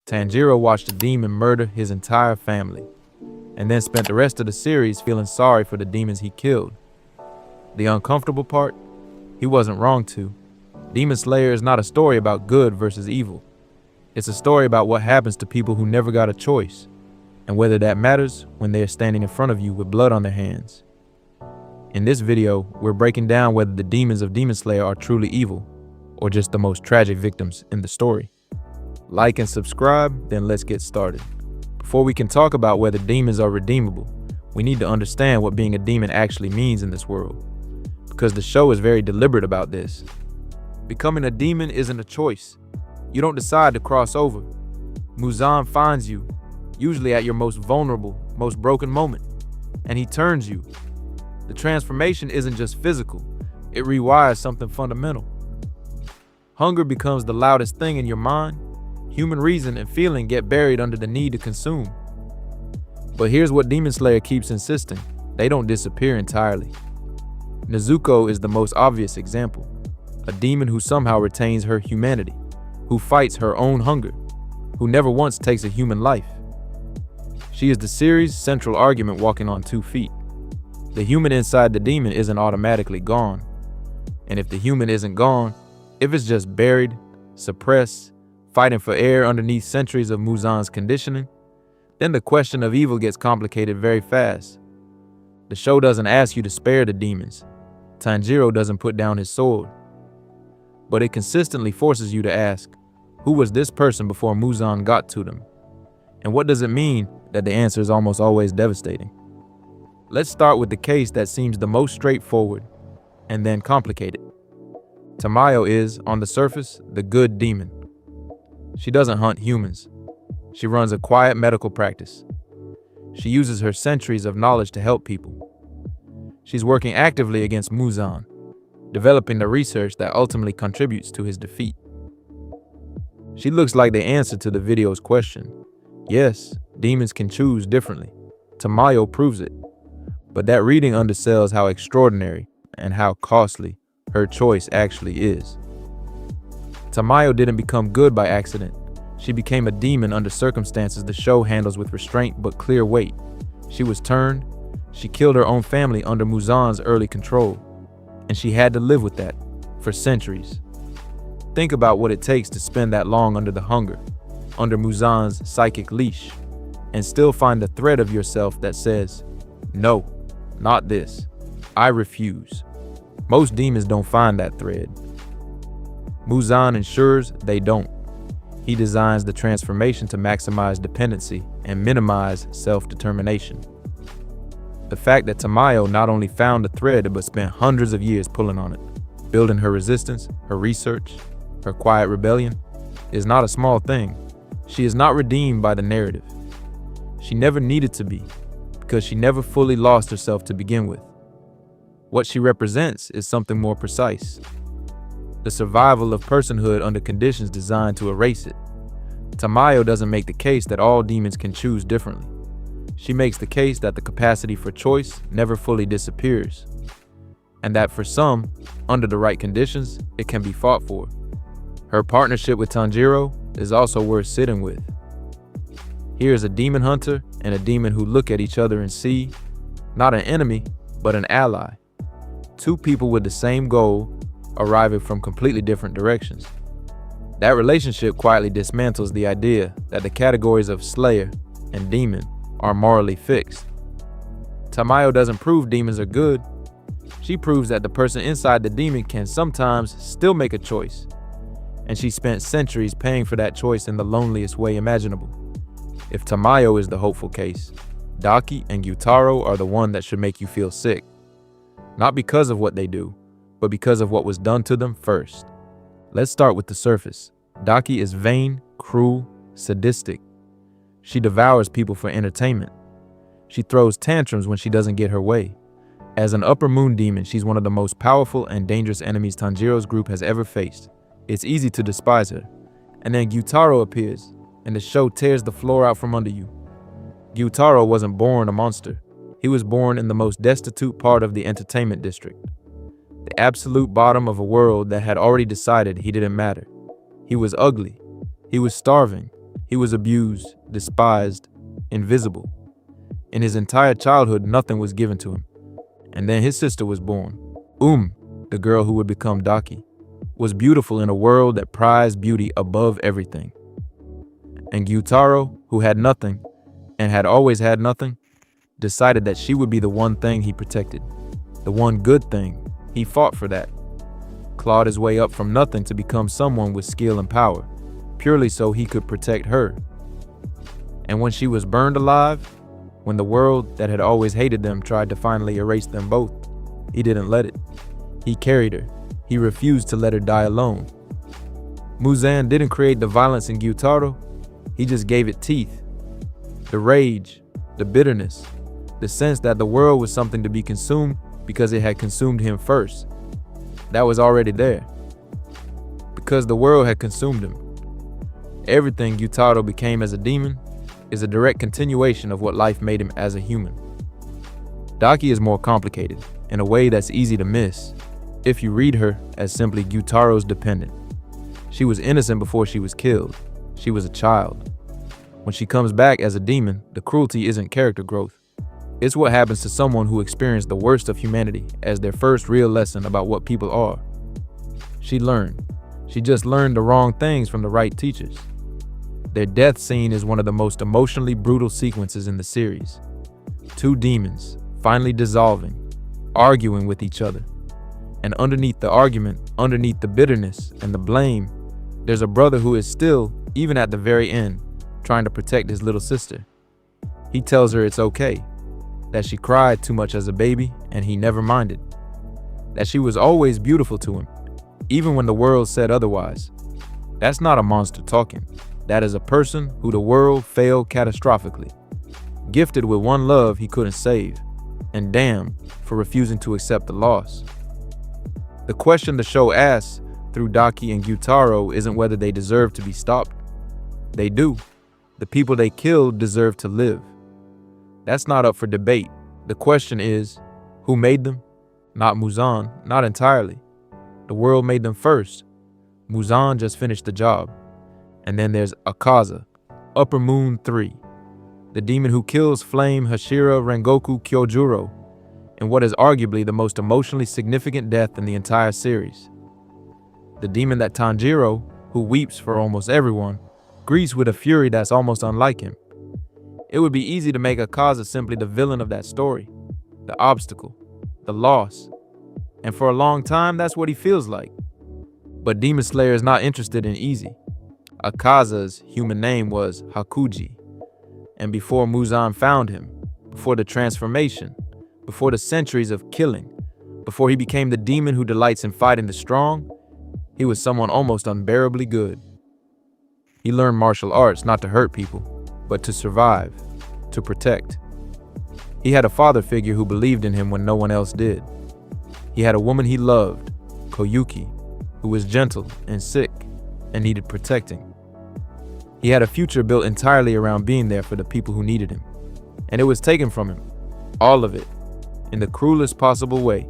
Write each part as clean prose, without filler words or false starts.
Tanjiro watched a demon murder his entire family, and then spent the rest of the series feeling sorry for the demons he killed. The uncomfortable part? He wasn't wrong to. Demon Slayer is not a story about good versus evil. It's a story about what happens to people who never got a choice, and whether that matters when they are standing in front of you with blood on their hands. In this video, we're breaking down whether the demons of Demon Slayer are truly evil, or just the most tragic victims in the story. Like and subscribe, then let's get started. Before we can talk about whether demons are redeemable, we need to understand what being a demon actually means in this world, because the show is very deliberate about this. Becoming a demon isn't a choice. You don't decide to cross over. Muzan finds you, usually at your most vulnerable, most broken moment, and he turns you. The transformation isn't just physical, it rewires something fundamental. Hunger becomes the loudest thing in your mind. Human reason and feeling get buried under the need to consume. But here's what Demon Slayer keeps insisting: they don't disappear entirely. Nezuko is the most obvious example, a demon who somehow retains her humanity, who fights her own hunger, who never once takes a human life. She is the series' central argument walking on 2 feet. The human inside the demon isn't automatically gone. And if the human isn't gone, if it's just buried, suppressed, fighting for air underneath centuries of Muzan's conditioning, then the question of evil gets complicated very fast. The show doesn't ask you to spare the demons. Tanjiro doesn't put down his sword. But it consistently forces you to ask, who was this person before Muzan got to them? And what does it mean that the answer is almost always devastating? Let's start with the case that seems the most straightforward, and then complicated. Tamayo is, on the surface, the good demon. She doesn't hunt humans. She runs a quiet medical practice. She uses her centuries of knowledge to help people. She's working actively against Muzan, developing the research that ultimately contributes to his defeat. She looks like the answer to the video's question. Yes, demons can choose differently. Tamayo proves it. But that reading undersells how extraordinary and how costly her choice actually is. Tamayo didn't become good by accident. She became a demon under circumstances the show handles with restraint but clear weight. She was turned. She killed her own family under Muzan's early control. And she had to live with that for centuries. Think about what it takes to spend that long under the hunger, under Muzan's psychic leash, and still find the thread of yourself that says, no, not this. I refuse. Most demons don't find that thread. Muzan ensures they don't. He designs the transformation to maximize dependency and minimize self-determination. The fact that Tamayo not only found the thread but spent hundreds of years pulling on it, building her resistance, her research, her quiet rebellion, is not a small thing. She is not redeemed by the narrative. She never needed to be, because she never fully lost herself to begin with. What she represents is something more precise: the survival of personhood under conditions designed to erase it. Tamayo doesn't make the case that all demons can choose differently. She makes the case that the capacity for choice never fully disappears, and that for some, under the right conditions, it can be fought for. Her partnership with Tanjiro is also worth sitting with. Here's a demon hunter and a demon who look at each other and see, not an enemy, but an ally. 2 people with the same goal, arriving from completely different directions. That relationship quietly dismantles the idea that the categories of Slayer and demon are morally fixed. Tamayo doesn't prove demons are good. She proves that the person inside the demon can sometimes still make a choice. And she spent centuries paying for that choice in the loneliest way imaginable. If Tamayo is the hopeful case, Daki and Gyutaro are the one that should make you feel sick. Not because of what they do, but because of what was done to them first. Let's start with the surface. Daki is vain, cruel, sadistic. She devours people for entertainment. She throws tantrums when she doesn't get her way. As an upper moon demon, she's one of the most powerful and dangerous enemies Tanjiro's group has ever faced. It's easy to despise her. And then Gyutaro appears, and the show tears the floor out from under you. Gyutaro wasn't born a monster. He was born in the most destitute part of the entertainment district. The absolute bottom of a world that had already decided he didn't matter. He was ugly. He was starving. He was abused, despised, invisible. In his entire childhood, nothing was given to him. And then his sister was born. The girl who would become Daki, was beautiful in a world that prized beauty above everything. And Gyutaro, who had nothing, and had always had nothing, decided that she would be the one thing he protected. The one good thing. He fought for that. Clawed his way up from nothing to become someone with skill and power, purely so he could protect her. And when she was burned alive, when the world that had always hated them tried to finally erase them both, he didn't let it. He carried her. He refused to let her die alone. Muzan didn't create the violence in Gyutaro. He just gave it teeth. The rage, the bitterness, the sense that the world was something to be consumed because it had consumed him first. That was already there. Because the world had consumed him. Everything Gyutaro became as a demon is a direct continuation of what life made him as a human. Daki is more complicated, in a way that's easy to miss, if you read her as simply Gyutaro's dependent. She was innocent before she was killed. She was a child. When she comes back as a demon, the cruelty isn't character growth. It's what happens to someone who experienced the worst of humanity as their first real lesson about what people are. She learned. She just learned the wrong things from the right teachers. Their death scene is one of the most emotionally brutal sequences in the series. Two demons, finally dissolving, arguing with each other. And underneath the argument, underneath the bitterness and the blame, there's a brother who is still, even at the very end, trying to protect his little sister. He tells her it's okay, that she cried too much as a baby and he never minded, that she was always beautiful to him, even when the world said otherwise. That's not a monster talking. That is a person who the world failed catastrophically, gifted with one love he couldn't save, and damned for refusing to accept the loss. The question the show asks through Daki and Gyutaro isn't whether they deserve to be stopped. They do. The people they killed deserve to live. That's not up for debate. The question is, who made them? Not Muzan, not entirely. The world made them first. Muzan just finished the job. And then there's Akaza, Upper Moon 3, the demon who kills Flame Hashira Rengoku Kyojuro, in what is arguably the most emotionally significant death in the entire series. The demon that Tanjiro, who weeps for almost everyone, greets with a fury that's almost unlike him. It would be easy to make Akaza simply the villain of that story, the obstacle, the loss. And for a long time, that's what he feels like. But Demon Slayer is not interested in easy. Akaza's human name was Hakuji. And before Muzan found him, before the transformation, before the centuries of killing, before he became the demon who delights in fighting the strong, he was someone almost unbearably good. He learned martial arts not to hurt people, but to survive, to protect. He had a father figure who believed in him when no one else did. He had a woman he loved, Koyuki, who was gentle and sick and needed protecting. He had a future built entirely around being there for the people who needed him. And it was taken from him, all of it, in the cruelest possible way.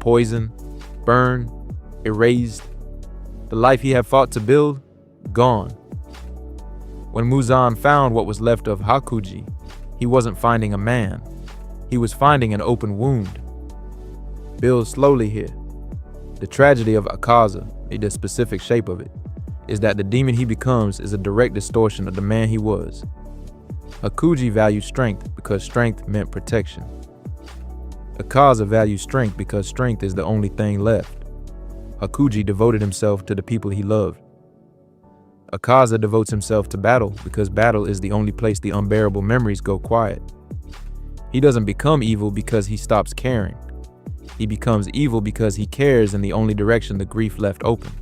Poisoned, burned, erased. The life he had fought to build, gone. When Muzan found what was left of Hakuji, he wasn't finding a man. He was finding an open wound. Build slowly here. The tragedy of Akaza, the specific shape of it, is that the demon he becomes is a direct distortion of the man he was. Hakuji valued strength because strength meant protection. Akaza valued strength because strength is the only thing left. Hakuji devoted himself to the people he loved. Akaza devotes himself to battle because battle is the only place the unbearable memories go quiet. He doesn't become evil because he stops caring. He becomes evil because he cares in the only direction the grief left open.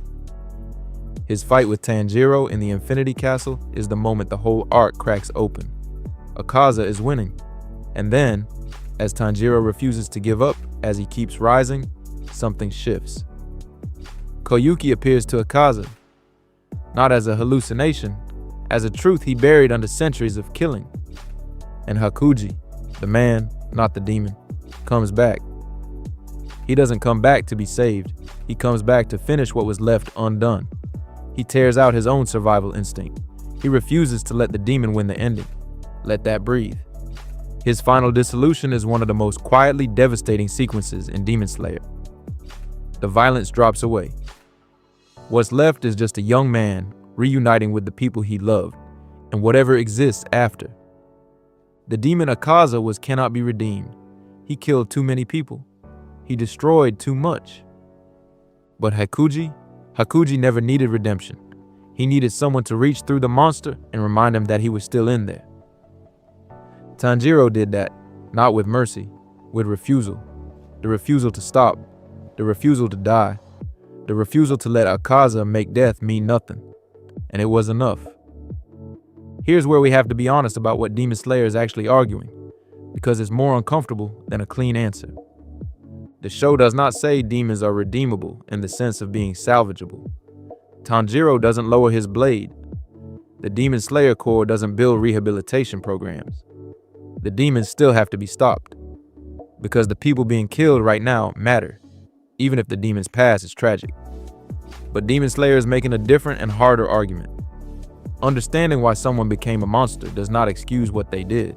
His fight with Tanjiro in the Infinity Castle is the moment the whole arc cracks open. Akaza is winning. And then, as Tanjiro refuses to give up as he keeps rising, something shifts. Koyuki appears to Akaza, not as a hallucination, as a truth he buried under centuries of killing. And Hakuji, the man, not the demon, comes back. He doesn't come back to be saved. He comes back to finish what was left undone. He tears out his own survival instinct. He refuses to let the demon win the ending. Let that breathe. His final dissolution is one of the most quietly devastating sequences in Demon Slayer. The violence drops away. What's left is just a young man reuniting with the people he loved and whatever exists after. The demon Akaza cannot be redeemed. He killed too many people. He destroyed too much. But Hakuji never needed redemption. He needed someone to reach through the monster and remind him that he was still in there. Tanjiro did that, not with mercy, with refusal. The refusal to stop, the refusal to die, the refusal to let Akaza make death mean nothing. And it was enough. Here's where we have to be honest about what Demon Slayer is actually arguing, because it's more uncomfortable than a clean answer. The show does not say demons are redeemable in the sense of being salvageable. Tanjiro doesn't lower his blade. The Demon Slayer Corps doesn't build rehabilitation programs. The demons still have to be stopped, because the people being killed right now matter, even if the demon's past is tragic. But Demon Slayer is making a different and harder argument. Understanding why someone became a monster does not excuse what they did.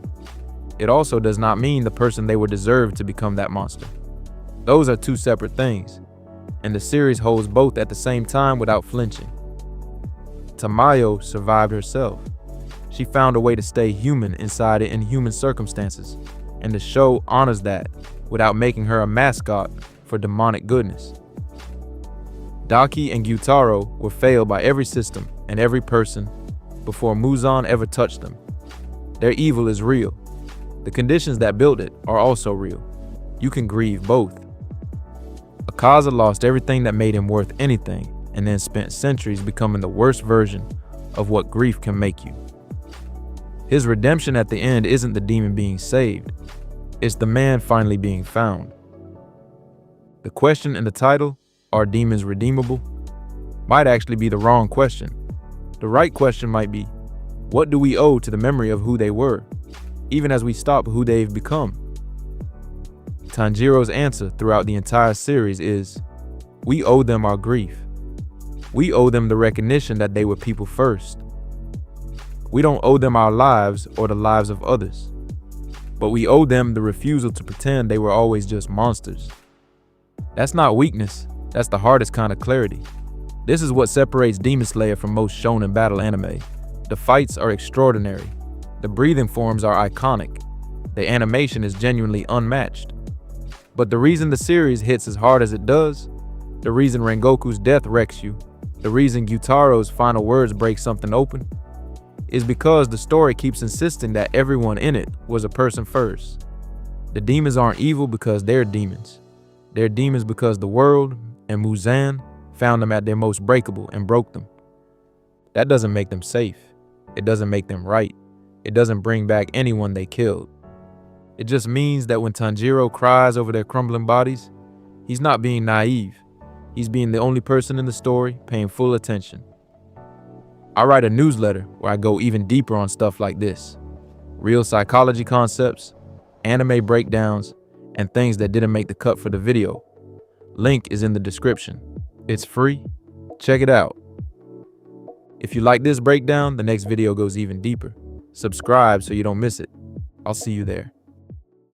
It also does not mean the person they were deserved to become that monster. Those are two separate things, and the series holds both at the same time without flinching. Tamayo survived herself. She found a way to stay human inside inhuman circumstances, and the show honors that without making her a mascot for demonic goodness. Daki and Gyutaro were failed by every system and every person before Muzan ever touched them. Their evil is real. The conditions that built it are also real. You can grieve both. Akaza lost everything that made him worth anything and then spent centuries becoming the worst version of what grief can make you. His redemption at the end isn't the demon being saved. It's the man finally being found. The question in the title, "Are demons redeemable?" might actually be the wrong question. The right question might be, what do we owe to the memory of who they were, even as we stop who they've become? Tanjiro's answer throughout the entire series is, we owe them our grief. We owe them the recognition that they were people first. We don't owe them our lives or the lives of others, but we owe them the refusal to pretend they were always just monsters. That's not weakness, that's the hardest kind of clarity. This is what separates Demon Slayer from most shonen battle anime. The fights are extraordinary. The breathing forms are iconic. The animation is genuinely unmatched. But the reason the series hits as hard as it does, the reason Rengoku's death wrecks you, the reason Gyutaro's final words break something open, is because the story keeps insisting that everyone in it was a person first. The demons aren't evil because they're demons. They're demons because the world and Muzan found them at their most breakable and broke them. That doesn't make them safe. It doesn't make them right. It doesn't bring back anyone they killed. It just means that when Tanjiro cries over their crumbling bodies, he's not being naive. He's being the only person in the story paying full attention. I write a newsletter where I go even deeper on stuff like this. Real psychology concepts, anime breakdowns, and things that didn't make the cut for the video. Link is in the description. It's free. Check it out. If you like this breakdown, the next video goes even deeper. Subscribe so you don't miss it. I'll see you there.